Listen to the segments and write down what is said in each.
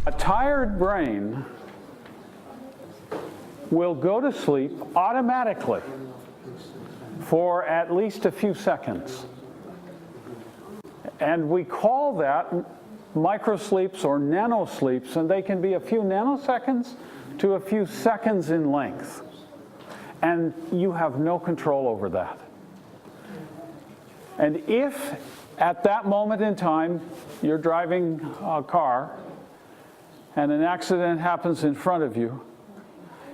A tired brain will go to sleep automatically for at least a few seconds. And we call that microsleeps or nanosleeps, and they can be a few nanoseconds to a few seconds in length. And you have no control over that. And if at that moment in time you're driving a car and an accident happens in front of you,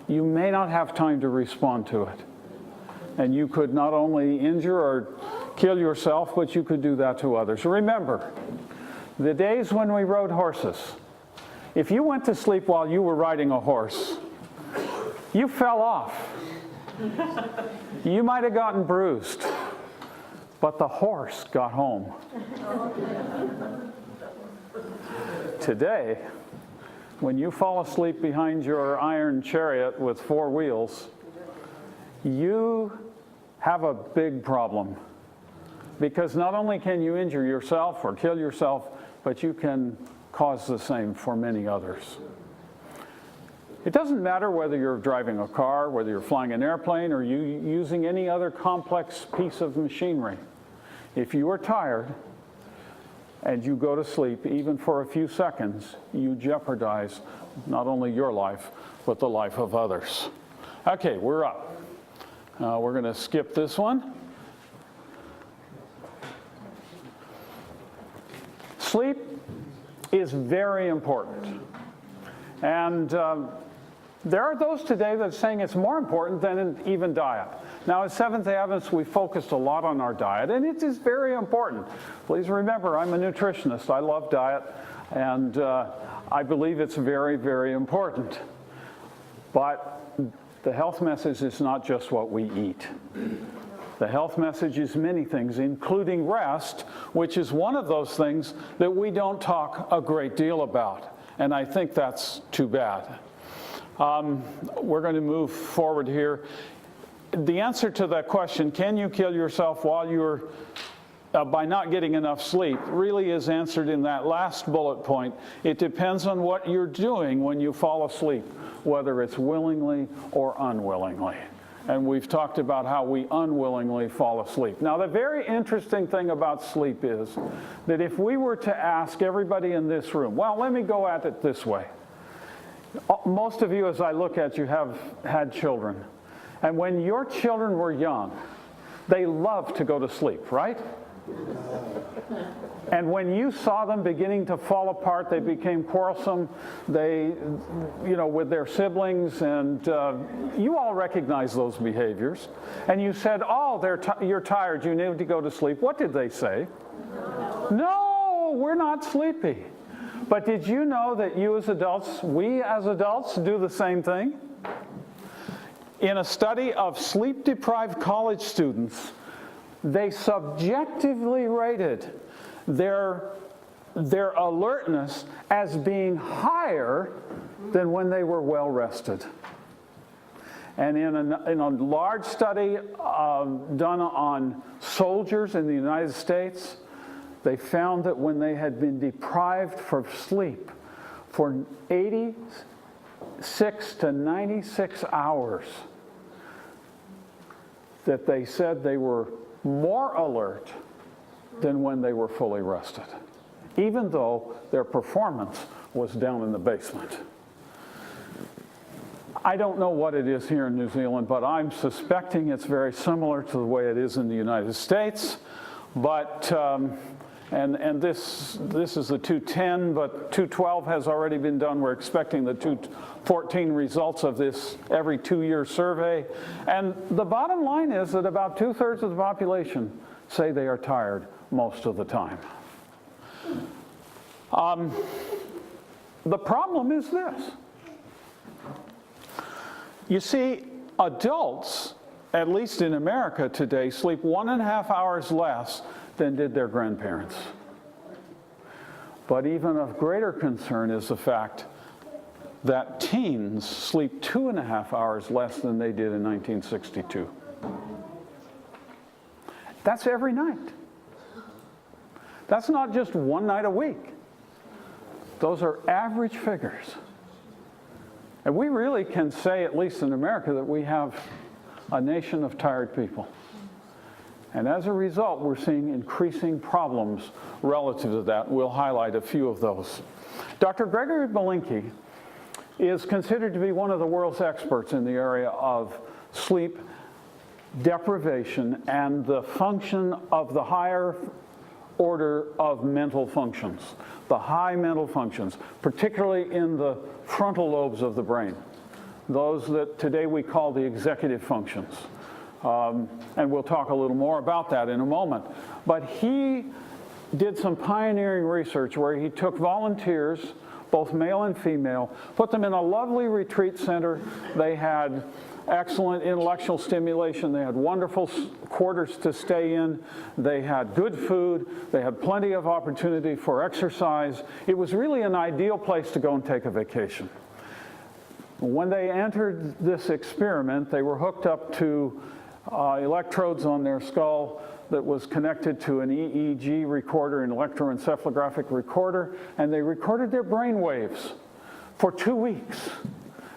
you may not have time to respond to it. And you could not only injure or kill yourself, but you could do that to others. Remember, the days when we rode horses, if you went to sleep while you were riding a horse, you fell off. You might have gotten bruised, but the horse got home. Today, when you fall asleep behind your iron chariot with 4 wheels, you have a big problem. Because not only can you injure yourself or kill yourself, but you can cause the same for many others. It doesn't matter whether you're driving a car, whether you're flying an airplane, or you using any other complex piece of machinery. If you are tired and you go to sleep, even for a few seconds, you jeopardize not only your life, but the life of others. Okay, we're up. We're going to skip this one. Sleep is very important. And there are those today that are saying it's more important than even diet. Now, at Seventh-day Adventists, we focused a lot on our diet, and it is very important. Please remember, I'm a nutritionist. I love diet, and I believe it's very, very important. But the health message is not just what we eat. The health message is many things, including rest, which is one of those things that we don't talk a great deal about. And I think that's too bad. We're going to move forward here. The answer to that question, can you kill yourself while you're by not getting enough sleep, really is answered in that last bullet point. It depends on what you're doing when you fall asleep, whether it's willingly or unwillingly. And we've talked about how we unwillingly fall asleep. Now, the very interesting thing about sleep is that if we were to ask everybody in this room, well, let me go at it this way. Most of you, as I look at you, have had children. And when your children were young, they loved to go to sleep, right? And when you saw them beginning to fall apart, they became quarrelsome, with their siblings, and you all recognize those behaviors. And you said, oh, you're tired, you need to go to sleep. What did they say? No, we're not sleepy. But did you know that we as adults do the same thing? In a study of sleep-deprived college students, they subjectively rated their alertness as being higher than when they were well rested. And in a large study done on soldiers in the United States, they found that when they had been deprived from sleep for 86 to 96 hours, that they said they were more alert than when they were fully rested, even though their performance was down in the basement. I don't know what it is here in New Zealand, but I'm suspecting it's very similar to the way it is in the United States. But and this is the 210, but 212 has already been done. We're expecting the 214 results of this every 2-year survey. And the bottom line is that about 2/3 of the population say they are tired most of the time. The problem is this. You see, adults, at least in America today, sleep 1.5 hours less than did their grandparents. But even of greater concern is the fact that teens sleep 2.5 hours less than they did in 1962. That's every night. That's not just one night a week. Those are average figures. And we really can say, at least in America, that we have a nation of tired people. And as a result, we're seeing increasing problems relative to that. We'll highlight a few of those. Dr. Gregory Belinkie is considered to be one of the world's experts in the area of sleep deprivation and the function of the higher order of mental functions, the high mental functions, particularly in the frontal lobes of the brain, those that today we call the executive functions. And we'll talk a little more about that in a moment. But he did some pioneering research where he took volunteers, both male and female, put them in a lovely retreat center. They had excellent intellectual stimulation. They had wonderful quarters to stay in. They had good food. They had plenty of opportunity for exercise. It was really an ideal place to go and take a vacation. When they entered this experiment, they were hooked up to electrodes on their skull that was connected to an EEG recorder, an electroencephalographic recorder, and they recorded their brain waves for 2 weeks.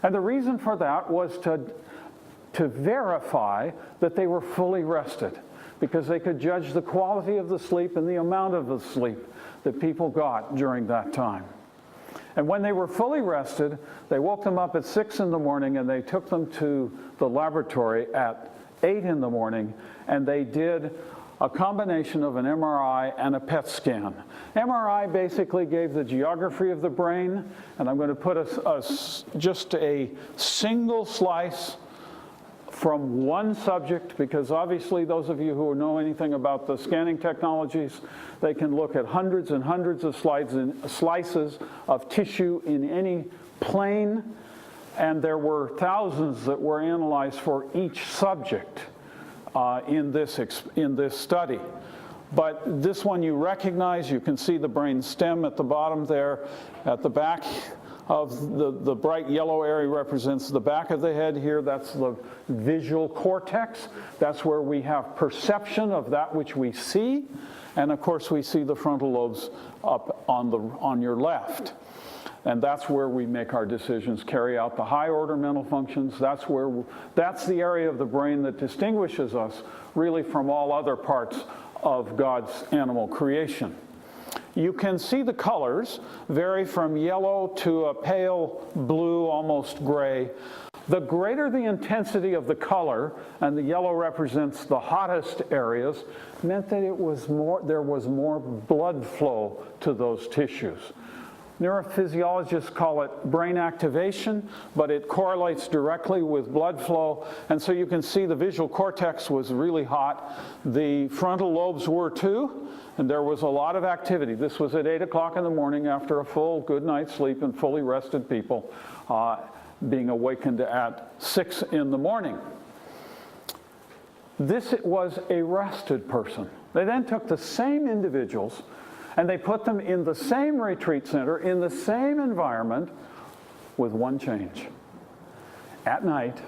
And the reason for that was to verify that they were fully rested, because they could judge the quality of the sleep and the amount of the sleep that people got during that time. And when they were fully rested, they woke them up at 6 in the morning and they took them to the laboratory at 8 in the morning, and they did a combination of an MRI and a PET scan. MRI basically gave the geography of the brain, and I'm going to put just a single slice from one subject, because obviously those of you who know anything about the scanning technologies, they can look at hundreds and hundreds of slices of tissue in any plane, and there were thousands that were analyzed for each subject in this study. But this one you recognize. You can see the brain stem at the bottom there. At the back of the bright yellow area represents the back of the head here. That's the visual cortex. That's where we have perception of that which we see. And of course we see the frontal lobes up on your left. And that's where we make our decisions, carry out the high order mental functions. That's the area of the brain that distinguishes us really from all other parts of God's animal creation. You can see the colors vary from yellow to a pale blue, almost gray. The greater the intensity of the color, and the yellow represents the hottest areas, meant that there was more blood flow to those tissues. Neurophysiologists call it brain activation, but it correlates directly with blood flow. And so you can see the visual cortex was really hot. The frontal lobes were too, and there was a lot of activity. This was at 8 o'clock in the morning after a full good night's sleep and fully rested people being awakened at 6 in the morning. This was a rested person. They then took the same individuals and they put them in the same retreat center, in the same environment, with one change. At night,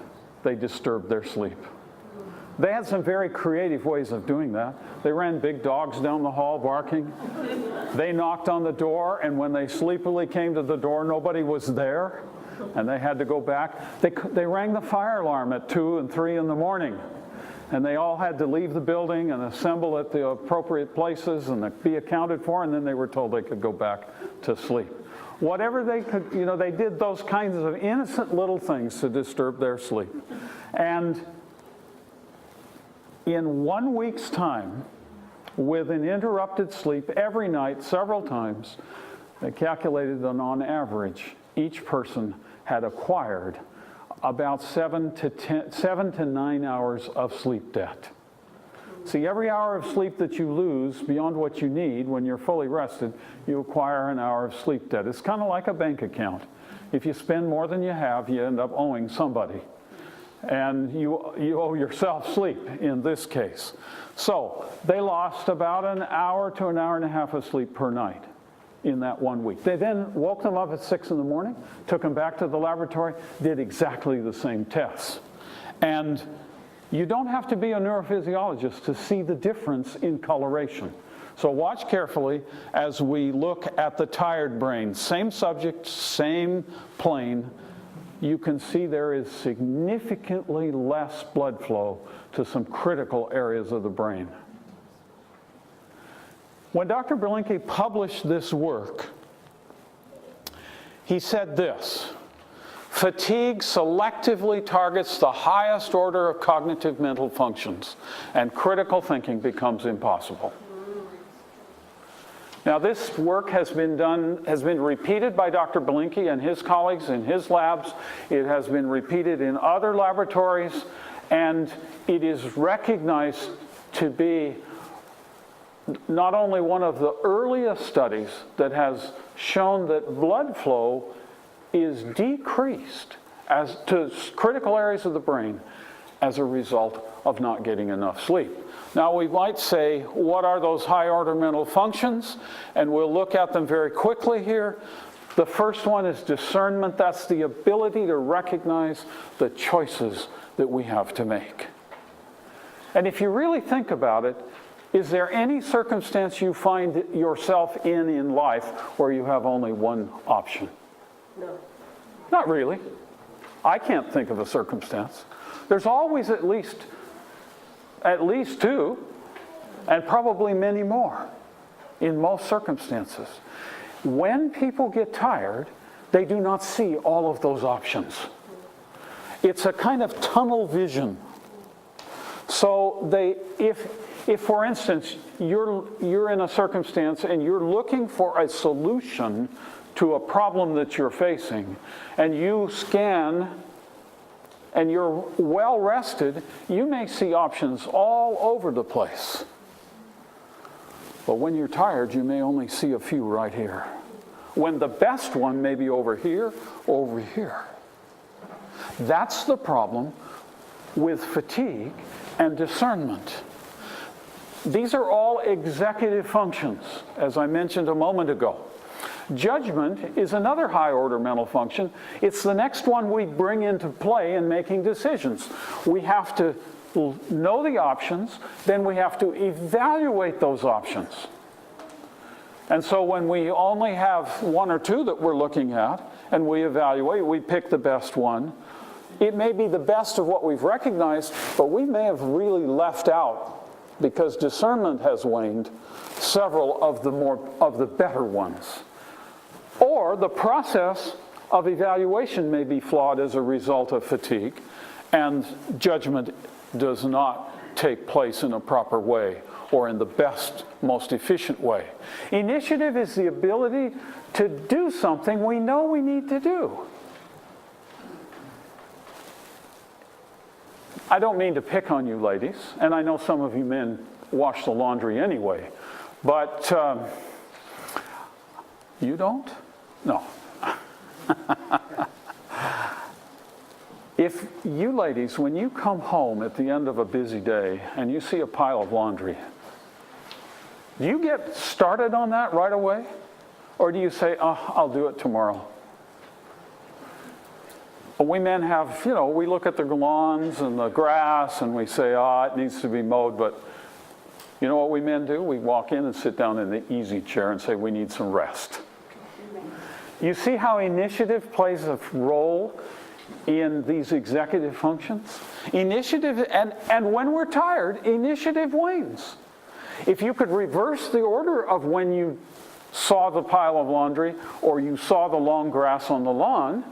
they disturbed their sleep. They had some very creative ways of doing that. They ran big dogs down the hall barking. They knocked on the door, and when they sleepily came to the door, nobody was there, and they had to go back. They rang the fire alarm at 2 and 3 in the morning. And they all had to leave the building and assemble at the appropriate places and be accounted for, and then they were told they could go back to sleep. Whatever they could, they did those kinds of innocent little things to disturb their sleep. And in 1 week's time, with an interrupted sleep every night, several times, they calculated that on average, each person had acquired about 7 to 9 hours of sleep debt. See, every hour of sleep that you lose beyond what you need when you're fully rested, you acquire an hour of sleep debt. It's kind of like a bank account. If you spend more than you have, you end up owing somebody. And you owe yourself sleep in this case. So they lost about an hour to an hour and a half of sleep per night in that 1 week. They then woke them up at 6 in the morning, took them back to the laboratory, did exactly the same tests. And you don't have to be a neurophysiologist to see the difference in coloration. So watch carefully as we look at the tired brain. Same subject, same plane. You can see there is significantly less blood flow to some critical areas of the brain. When Dr. Berlinke published this work, he said this: fatigue selectively targets the highest order of cognitive mental functions, and critical thinking becomes impossible. Now, this work has been repeated by Dr. Berlinke and his colleagues in his labs. It has been repeated in other laboratories, and it is recognized to be not only one of the earliest studies that has shown that blood flow is decreased as to critical areas of the brain as a result of not getting enough sleep. Now, we might say, what are those high-order mental functions? And we'll look at them very quickly here. The first one is discernment. That's the ability to recognize the choices that we have to make. And if you really think about it, is there any circumstance you find yourself in life where you have only one option? No. Not really. I can't think of a circumstance. There's always at least two, and probably many more in most circumstances. When people get tired, they do not see all of those options. It's a kind of tunnel vision. So if for instance, you're in a circumstance and you're looking for a solution to a problem that you're facing, and you scan and you're well rested, you may see options all over the place. But when you're tired, you may only see a few right here, when the best one may be over here, over here. That's the problem with fatigue and discernment. These are all executive functions, as I mentioned a moment ago. Judgment is another high-order mental function. It's the next one we bring into play in making decisions. We have to know the options, then we have to evaluate those options. And so when we only have one or two that we're looking at, and we evaluate, we pick the best one. It may be the best of what we've recognized, but we may have really left out, because discernment has waned, several of the better ones. Or the process of evaluation may be flawed as a result of fatigue, and judgment does not take place in a proper way or in the best, most efficient way. Initiative is the ability to do something we know we need to do. I don't mean to pick on you ladies, and I know some of you men wash the laundry anyway, but you don't? No. If you ladies, when you come home at the end of a busy day and you see a pile of laundry, do you get started on that right away? Or do you say, oh, I'll do it tomorrow? We men have, we look at the lawns and the grass and we say, it needs to be mowed, but you know what we men do? We walk in and sit down in the easy chair and say, we need some rest. You see how initiative plays a role in these executive functions? Initiative, and when we're tired, initiative wanes. If you could reverse the order of when you saw the pile of laundry or you saw the long grass on the lawn,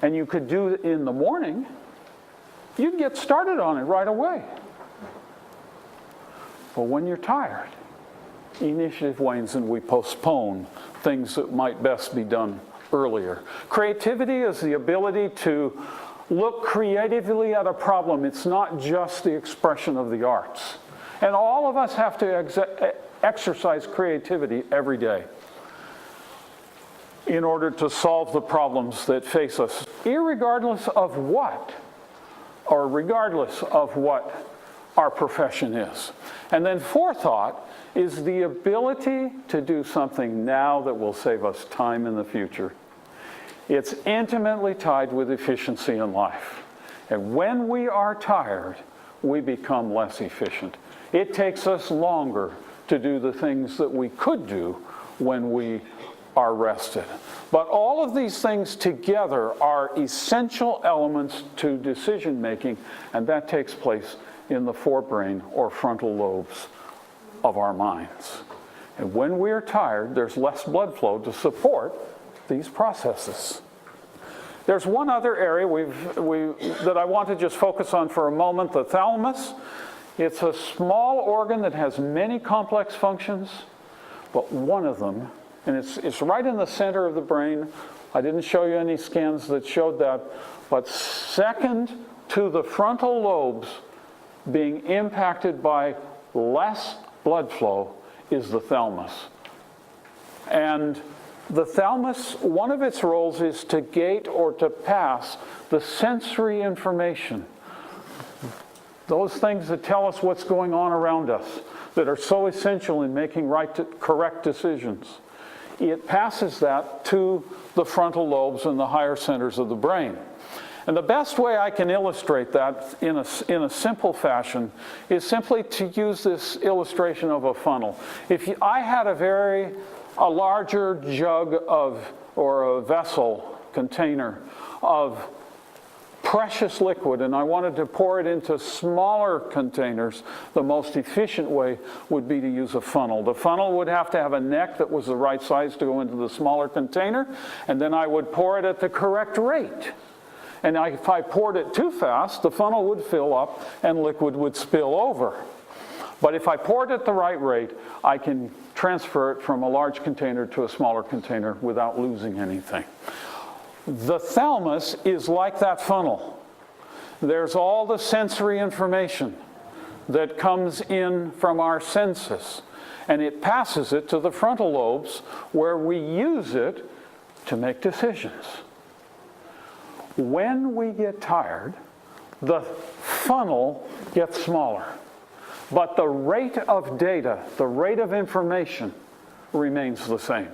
and you could do it in the morning, you'd get started on it right away. But when you're tired, initiative wanes and we postpone things that might best be done earlier. Creativity is the ability to look creatively at a problem. It's not just the expression of the arts. And all of us have to exercise creativity every day in order to solve the problems that face us, irregardless of what, or regardless of what our profession is. And then forethought is the ability to do something now that will save us time in the future. It's intimately tied with efficiency in life. And when we are tired, we become less efficient. It takes us longer to do the things that we could do when we are rested. But all of these things together are essential elements to decision making, and that takes place in the forebrain or frontal lobes of our minds. And when we are tired, there's less blood flow to support these processes. There's one other area that I want to just focus on for a moment, the thalamus. It's a small organ that has many complex functions, but one of them, and it's right in the center of the brain. I didn't show you any scans that showed that, but second to the frontal lobes being impacted by less blood flow is the thalamus. And the thalamus, one of its roles is to gate or to pass the sensory information. Those things that tell us what's going on around us, that are so essential in making correct decisions. It passes that to the frontal lobes and the higher centers of the brain. And the best way I can illustrate that in a simple fashion is simply to use this illustration of a funnel. If I had a larger jug or a vessel container of precious liquid, and I wanted to pour it into smaller containers, the most efficient way would be to use a funnel. The funnel would have to have a neck that was the right size to go into the smaller container, and then I would pour it at the correct rate. And if I poured it too fast, the funnel would fill up and liquid would spill over. But if I poured at the right rate, I can transfer it from a large container to a smaller container without losing anything. The thalamus is like that funnel. There's all the sensory information that comes in from our senses, and it passes it to the frontal lobes where we use it to make decisions. When we get tired, the funnel gets smaller, but the rate of data, the rate of information remains the same.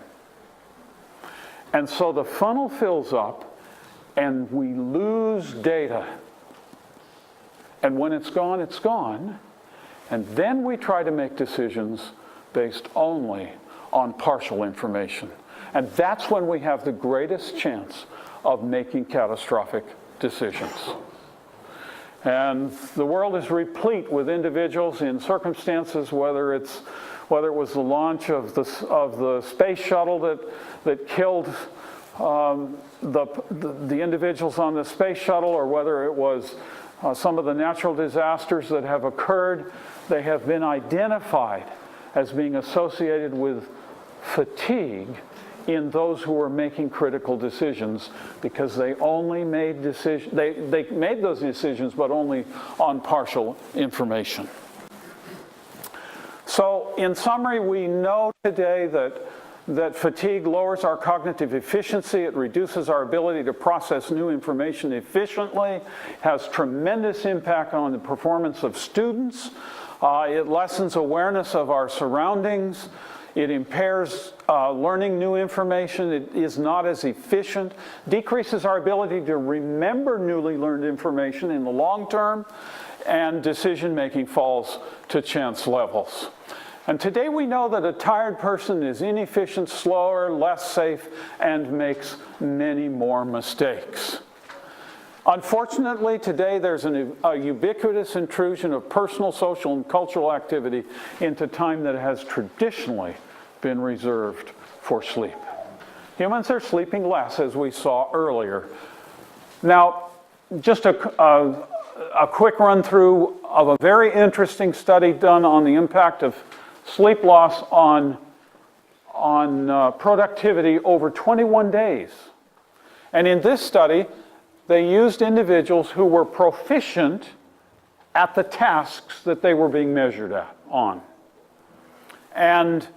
And so the funnel fills up and we lose data. And when it's gone, it's gone. And then we try to make decisions based only on partial information. And that's when we have the greatest chance of making catastrophic decisions. And the world is replete with individuals in circumstances, whether it was the launch of the space shuttle that killed the individuals on the space shuttle, or whether it was some of the natural disasters that have occurred. They have been identified as being associated with fatigue in those who were making critical decisions, because they only made decisions. They made those decisions, but only on partial information. So, in summary, we know today that fatigue lowers our cognitive efficiency. It reduces our ability to process new information efficiently. Has tremendous impact on the performance of students. It lessens awareness of our surroundings. It impairs learning new information. It is not as efficient. Decreases our ability to remember newly learned information in the long term. And decision making falls to chance levels. And today we know that a tired person is inefficient, slower, less safe, and makes many more mistakes. Unfortunately, today there's a ubiquitous intrusion of personal, social, and cultural activity into time that has traditionally been reserved for sleep. Humans are sleeping less, as we saw earlier. Now, just a quick run through of a very interesting study done on the impact of sleep loss on productivity over 21 days. And in this study, they used individuals who were proficient at the tasks that they were being measured on. And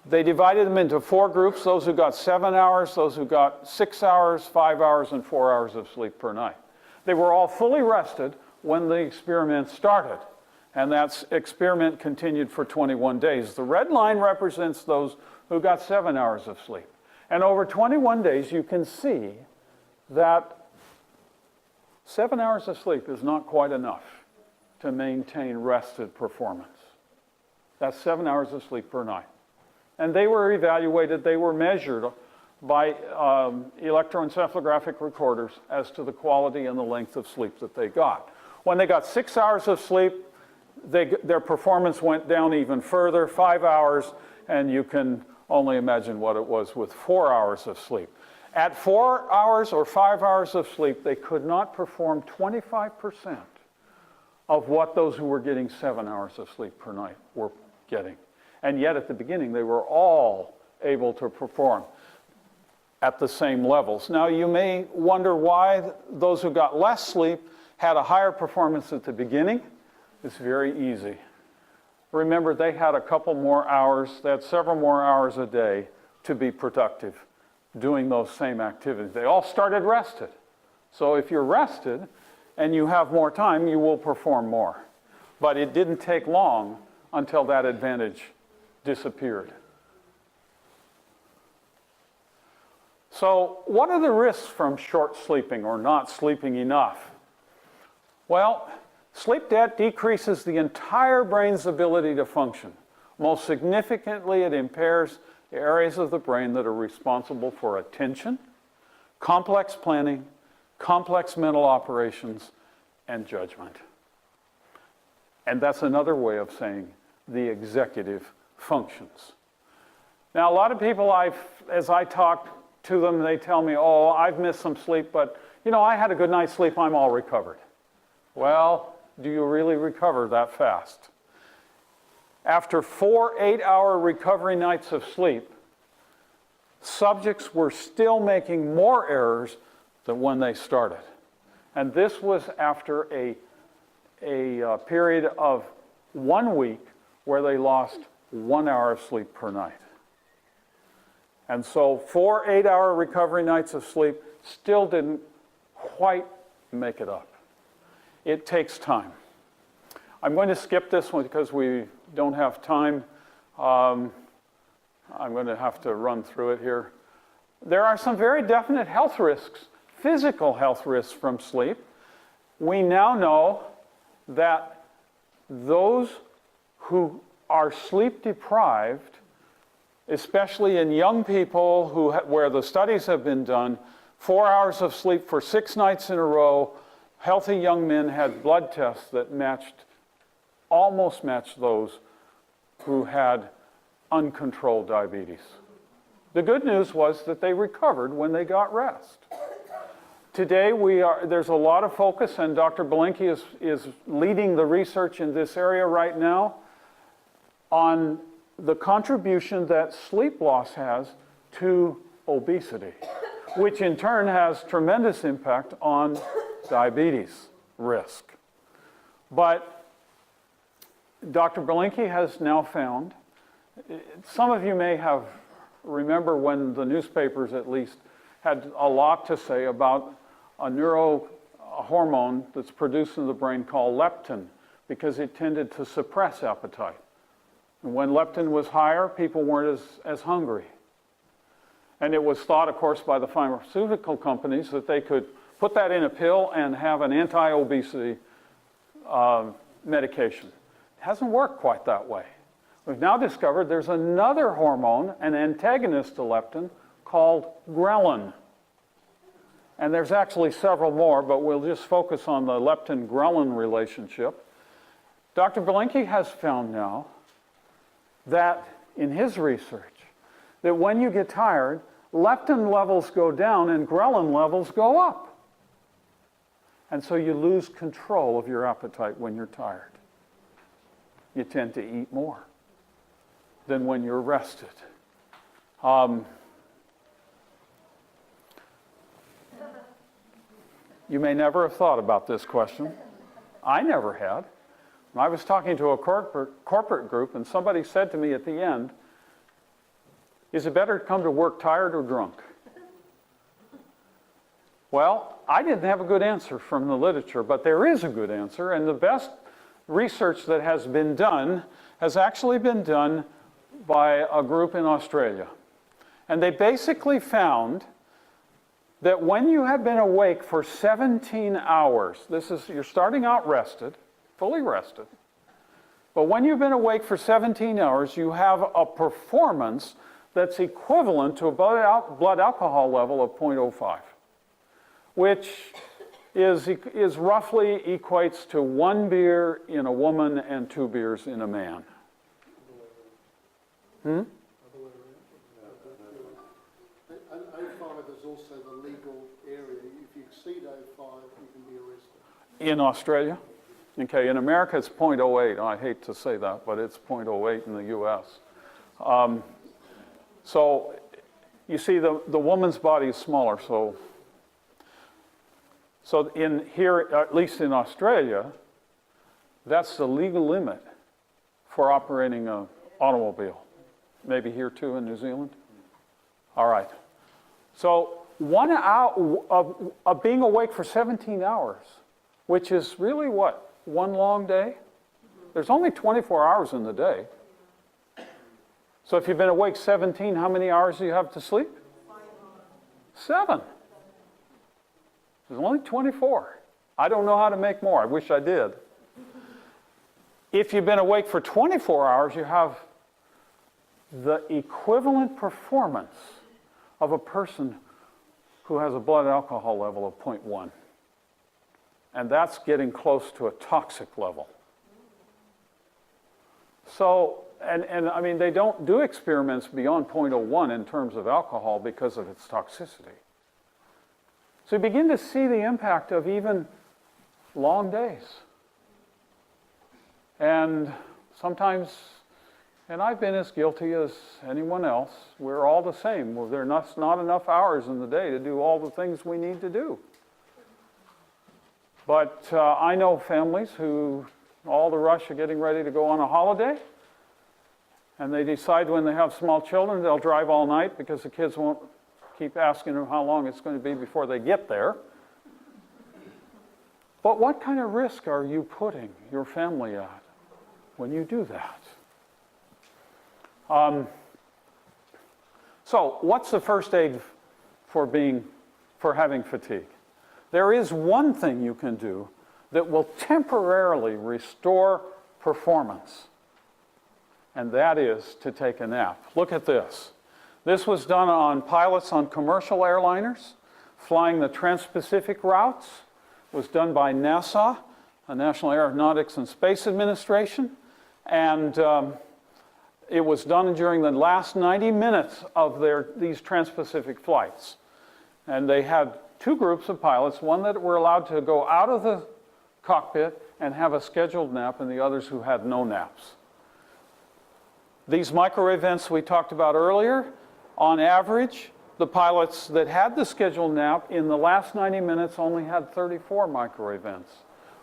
they divided them into 4 groups: those who got 7 hours, those who got 6 hours, 5 hours, and 4 hours of sleep per night. They were all fully rested when the experiment started. And that experiment continued for 21 days. The red line represents those who got 7 hours of sleep. And over 21 days, you can see that 7 hours of sleep is not quite enough to maintain rested performance. That's 7 hours of sleep per night. And they were evaluated, they were measured by electroencephalographic recorders as to the quality and the length of sleep that they got. When they got 6 hours of sleep, their performance went down even further, 5 hours, and you can only imagine what it was with 4 hours of sleep. At 4 hours or 5 hours of sleep, they could not perform 25% of what those who were getting 7 hours of sleep per night were getting. And yet at the beginning, they were all able to perform at the same levels. Now you may wonder why those who got less sleep had a higher performance at the beginning. It's very easy. Remember, they had a couple more hours, they had several more hours a day to be productive doing those same activities. They all started rested. So if you're rested and you have more time, you will perform more. But it didn't take long until that advantage disappeared. So what are the risks from short sleeping or not sleeping enough? Well, sleep debt decreases the entire brain's ability to function. Most significantly, it impairs the areas of the brain that are responsible for attention, complex planning, complex mental operations, and judgment. And that's another way of saying the executive functions. Now, a lot of people, as I talk to them, they tell me, oh, I've missed some sleep, but you know, I had a good night's sleep, I'm all recovered. Well, do you really recover that fast? After 4 8-hour recovery nights of sleep, subjects were still making more errors than when they started. And this was after a period of 1 week where they lost 1 hour of sleep per night. And so 4 8-hour recovery nights of sleep still didn't quite make it up. It takes time. I'm going to skip this one because we don't have time. I'm going to have to run through it here. There are some very definite health risks, physical health risks from sleep. We now know that those who are sleep deprived, especially in young people where the studies have been done, 4 hours of sleep for 6 nights in a row, healthy young men had blood tests that almost matched those who had uncontrolled diabetes. The good news was that they recovered when they got rest. Today, there's a lot of focus, and Dr. Belinkie is leading the research in this area right now on the contribution that sleep loss has to obesity, which in turn has tremendous impact on diabetes risk. But Dr. Belinkie has now found, some of you may remember when the newspapers at least had a lot to say about a hormone that's produced in the brain called leptin, because it tended to suppress appetite. And when leptin was higher, people weren't as hungry. And it was thought, of course, by the pharmaceutical companies that they could put that in a pill and have an anti-obesity medication. It hasn't worked quite that way. We've now discovered there's another hormone, an antagonist to leptin, called ghrelin. And there's actually several more, but we'll just focus on the leptin-ghrelin relationship. Dr. Belinkie has found now that, in his research, that when you get tired, leptin levels go down and ghrelin levels go up. And so you lose control of your appetite when you're tired. You tend to eat more than when you're rested. You may never have thought about this question. I never had. When I was talking to a corporate group, and somebody said to me at the end, is it better to come to work tired or drunk? Well, I didn't have a good answer from the literature, but there is a good answer, and the best research that has been done has actually been done by a group in Australia. And they basically found that when you have been awake for 17 hours, you're starting out rested, fully rested, But when you've been awake for 17 hours, you have a performance that's equivalent to a blood alcohol level of 0.05, which is roughly equates to 1 beer in a woman and 2 beers in a man. Hmm? And 05 is also the legal area. If you exceed 05, you can be arrested. In Australia? Okay, in America it's 0.08. I hate to say that, but it's 0.08 in the US. So you see the woman's body is smaller, so in here, at least in Australia, that's the legal limit for operating an automobile. Maybe here too in New Zealand? All right. So 1 hour of being awake for 17 hours, which is really what, one long day? There's only 24 hours in the day. So if you've been awake 17, how many hours do you have to sleep? 7. There's only 24. I don't know how to make more. I wish I did. If you've been awake for 24 hours, you have the equivalent performance of a person who has a blood alcohol level of 0.1. And that's getting close to a toxic level. So, and I mean, they don't do experiments beyond 0.01 in terms of alcohol because of its toxicity. So you begin to see the impact of even long days. And sometimes, and I've been as guilty as anyone else, we're all the same. Well, there are not enough hours in the day to do all the things we need to do. But I know families who, all the rush of getting ready to go on a holiday, and they decide when they have small children, they'll drive all night because the kids won't keep asking them how long it's going to be before they get there. But what kind of risk are you putting your family at when you do that? So what's the first aid for having fatigue? There is one thing you can do that will temporarily restore performance, and that is to take a nap. Look at this. This was done on pilots on commercial airliners flying the Trans-Pacific routes. It was done by NASA, the National Aeronautics and Space Administration, and it was done during the last 90 minutes of these Trans-Pacific flights. And they had 2 groups of pilots, one that were allowed to go out of the cockpit and have a scheduled nap, and the others who had no naps. These micro events we talked about earlier, on average, the pilots that had the scheduled nap in the last 90 minutes only had 34 micro events.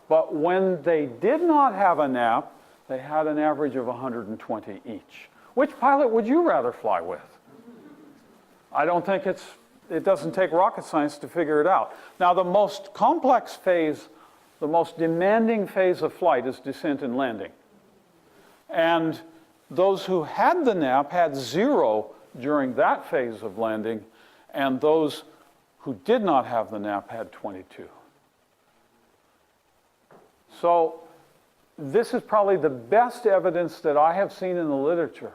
But when they did not have a nap, they had an average of 120 each. Which pilot would you rather fly with? I don't think it doesn't take rocket science to figure it out. Now, the most complex phase, the most demanding phase of flight is descent and landing. And those who had the nap had 0 during that phase of landing, and those who did not have the nap had 22. So this is probably the best evidence that I have seen in the literature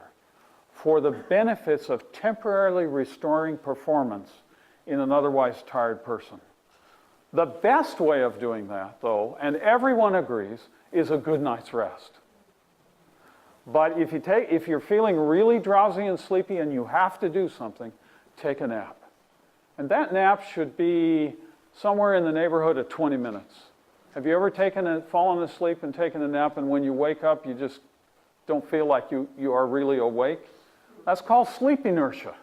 for the benefits of temporarily restoring performance in an otherwise tired person. The best way of doing that, though, and everyone agrees, is a good night's rest. But if you're feeling really drowsy and sleepy and you have to do something, take a nap. And that nap should be somewhere in the neighborhood of 20 minutes. Have you ever fallen asleep and taken a nap, and when you wake up, you just don't feel like you are really awake? That's called sleep inertia.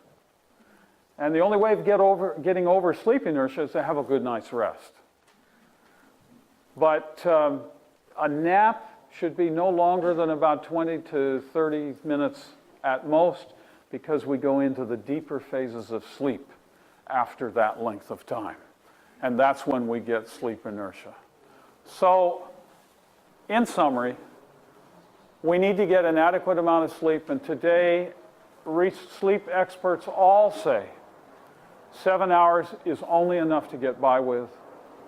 And the only way of getting over sleep inertia is to have a good night's rest. But a nap should be no longer than about 20 to 30 minutes at most, because we go into the deeper phases of sleep after that length of time. And that's when we get sleep inertia. So, in summary, we need to get an adequate amount of sleep, and today, sleep experts all say 7 hours is only enough to get by with.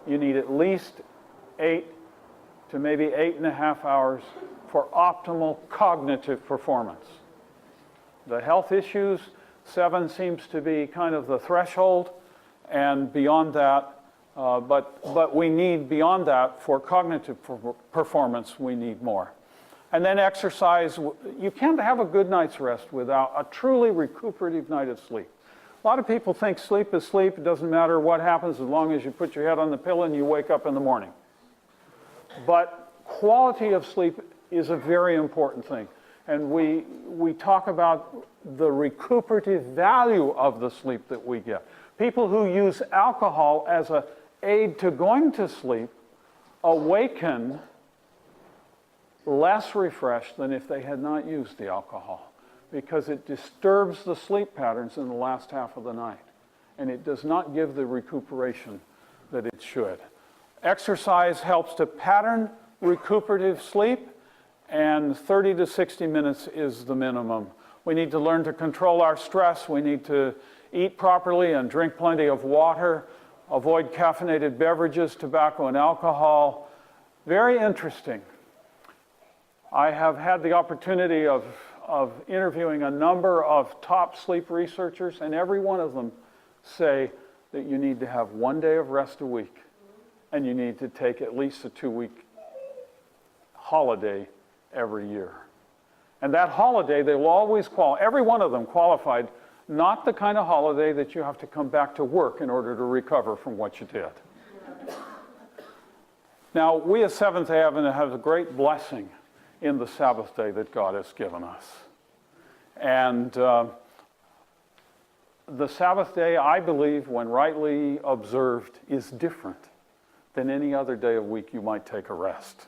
You need at least 8 to maybe 8.5 hours for optimal cognitive performance. The health issues, 7 seems to be kind of the threshold, and beyond that, but we need beyond that for cognitive performance, we need more. And then exercise. You can't have a good night's rest without a truly recuperative night of sleep. A lot of people think sleep is sleep. It doesn't matter what happens as long as you put your head on the pillow and you wake up in the morning. But quality of sleep is a very important thing. And we talk about the recuperative value of the sleep that we get. People who use alcohol as an aid to going to sleep awaken less refreshed than if they had not used the alcohol, because it disturbs the sleep patterns in the last half of the night, and it does not give the recuperation that it should. Exercise helps to pattern recuperative sleep, and 30 to 60 minutes is the minimum. We need to learn to control our stress. We need to eat properly and drink plenty of water, avoid caffeinated beverages, tobacco, and alcohol. Very interesting. I have had the opportunity of interviewing a number of top sleep researchers, and every one of them say that you need to have 1 day of rest a week, and you need to take at least a 2-week holiday every year. And that holiday, they will always every one of them qualified, not the kind of holiday that you have to come back to work in order to recover from what you did. Now, we as Seventh-day Adventists have a great blessing in the Sabbath day that God has given us. And the Sabbath day, I believe, when rightly observed, is different than any other day of week you might take a rest.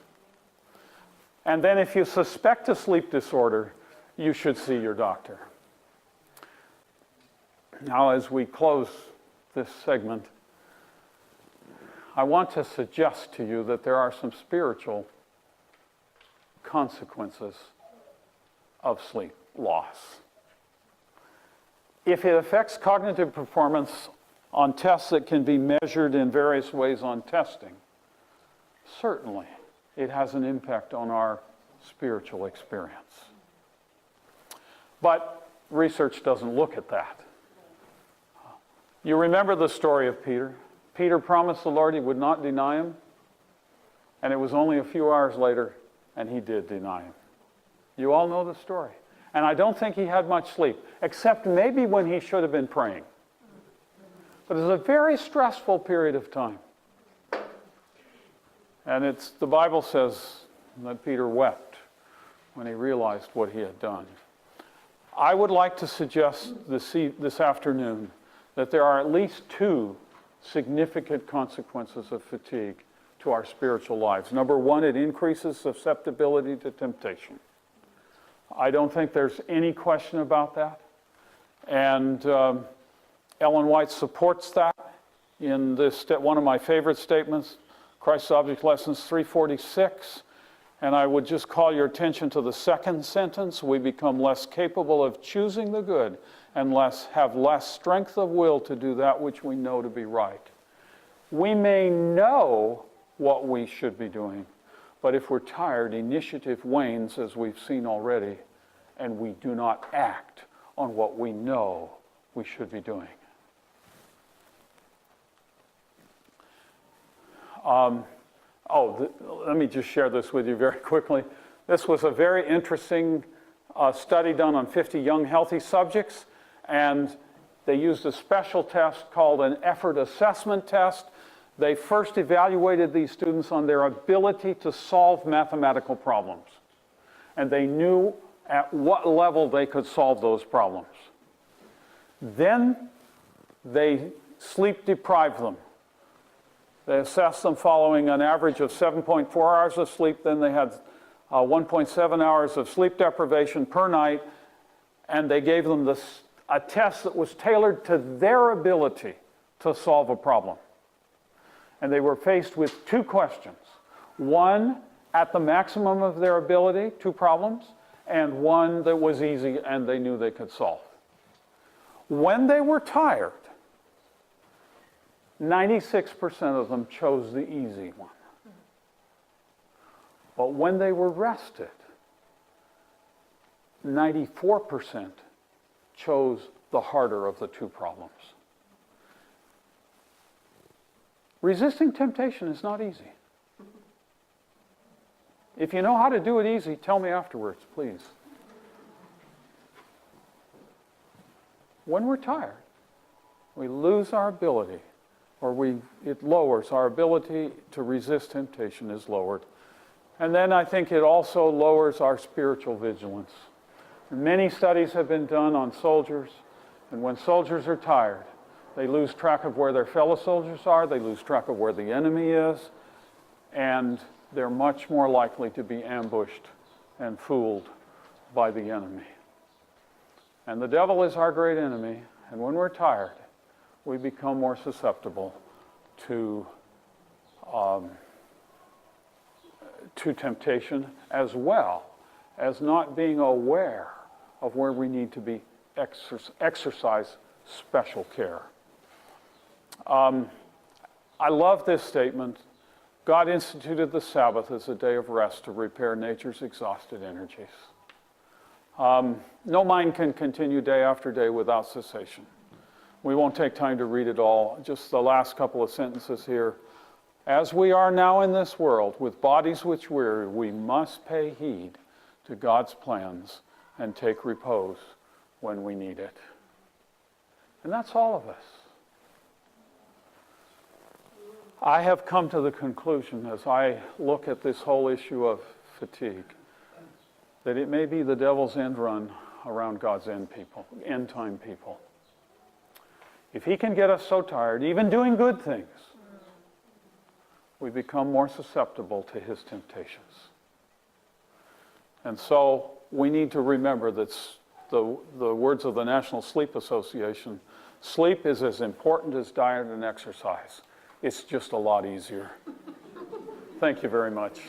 And then if you suspect a sleep disorder, you should see your doctor. Now, as we close this segment, I want to suggest to you that there are some spiritual consequences of sleep loss. If it affects cognitive performance on tests that can be measured in various ways on testing, certainly it has an impact on our spiritual experience. But research doesn't look at that. You remember the story of Peter. Peter promised the Lord he would not deny him, and it was only a few hours later, and he did deny him. You all know the story. And I don't think he had much sleep, except maybe when he should have been praying. But it was a very stressful period of time. And the Bible says that Peter wept when he realized what he had done. I would like to suggest this afternoon that there are at least 2 significant consequences of fatigue to our spiritual lives. Number 1, it increases susceptibility to temptation. I don't think there's any question about that. And Ellen White supports that in this one of my favorite statements, Christ's Object Lessons 346. And I would just call your attention to the second sentence. We become less capable of choosing the good and have less strength of will to do that which we know to be right. We may know what we should be doing, but if we're tired, initiative wanes, as we've seen already, and we do not act on what we know we should be doing. Let me just share this with you very quickly. This was a very interesting study done on 50 young, healthy subjects, and they used a special test called an effort assessment test. They first evaluated these students on their ability to solve mathematical problems, and they knew at what level they could solve those problems. Then they sleep deprived them. They assessed them following an average of 7.4 hours of sleep. Then they had 1.7 hours of sleep deprivation per night, and they gave them a test that was tailored to their ability to solve a problem. And they were faced with 2 questions. One at the maximum of their ability, 2 problems, and one that was easy and they knew they could solve. When they were tired, 96% of them chose the easy one. But when they were rested, 94% chose the harder of the two problems. Resisting temptation is not easy. If you know how to do it easy, tell me afterwards, please. When we're tired, we lose our ability, or it lowers our ability to resist temptation is lowered. And then I think it also lowers our spiritual vigilance. Many studies have been done on soldiers, and when soldiers are tired, they lose track of where their fellow soldiers are, they lose track of where the enemy is, and they're much more likely to be ambushed and fooled by the enemy. And the devil is our great enemy, and when we're tired, we become more susceptible to temptation, as well as not being aware of where we need to be exercise special care. I love this statement. God instituted the Sabbath as a day of rest to repair nature's exhausted energies. No mind can continue day after day without cessation. We won't take time to read it all. Just the last couple of sentences here. As we are now in this world, with bodies which weary, we must pay heed to God's plans and take repose when we need it. And that's all of us. I have come to the conclusion, as I look at this whole issue of fatigue, that it may be the devil's end run around God's end time people. If he can get us so tired, even doing good things, we become more susceptible to his temptations. And so we need to remember that the words of the National Sleep Association, sleep is as important as diet and exercise. It's just a lot easier. Thank you very much.